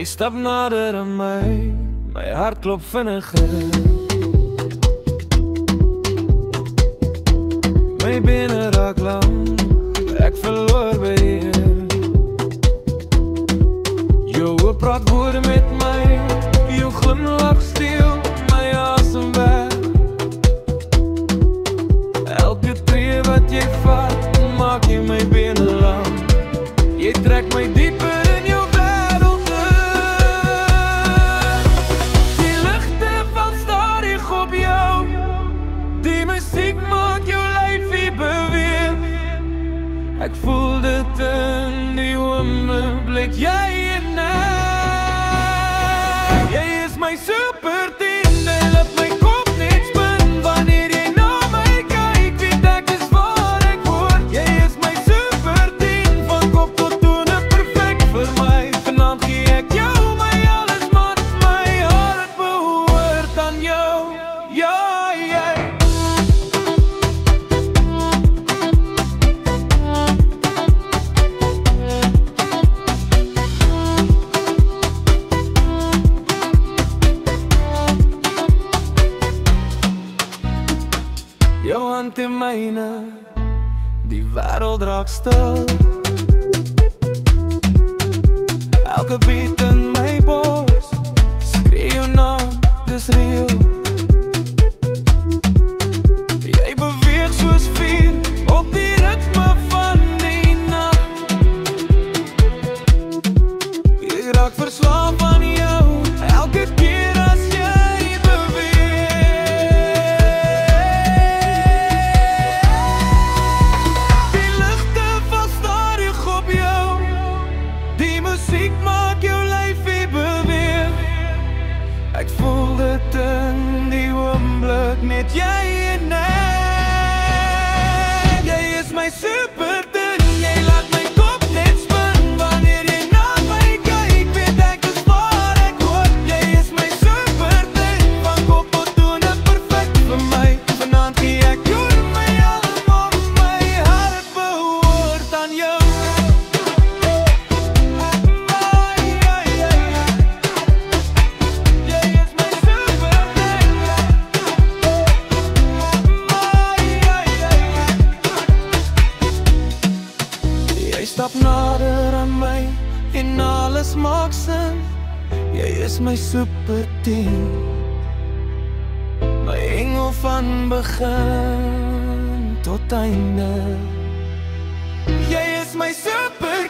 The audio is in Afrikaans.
Jy stap nader aan my hart klop vinniger. My bene raak lam, ek verloor by jou. Jou oë praat woorde met my, jou glimlach steel my asem weg. Elke tree wat jy vat, maak jy my bene lam. Jy trek my dieper in jou wêreld in. Die ligte val stadig op jou, die musiek maak jou lyfie beweeg. Ek voel dit in die oomblik, jy en ek. Jy is my super 10, jy laat my kop net spin. Wanneer jy na my kyk, weet ek dis waar ek word. Jy is my super 10, van kop tot tone perfek vir my. Vanaand gee ek jou my alles, maar my hart behoort aan jou. Ja, jy. Jou hand in myne, die wêreld raak stil. Elke beat in my bors, skree jou naam, dis real. Jy beweeg soos vuur, op die ritme van die nag. Jy raak verslaaf aan jou, elke keer as jy musiek maak jou lyfie beweeg. Ek voel dit in die oomblik, net jy en ek. Jy is my super 10, jy laat my kop net spin. Wanneer jy na my kyk, weet ek dis waar ek hoort. Jy is my super 10, van kop tot tone perfek vir my. Vanaand gee ek jou my almal, my hart behoort aan jou. Stap nader aan my en alles maak sin. Jy is my super 10, my engel van begin tot einde. Jy is my super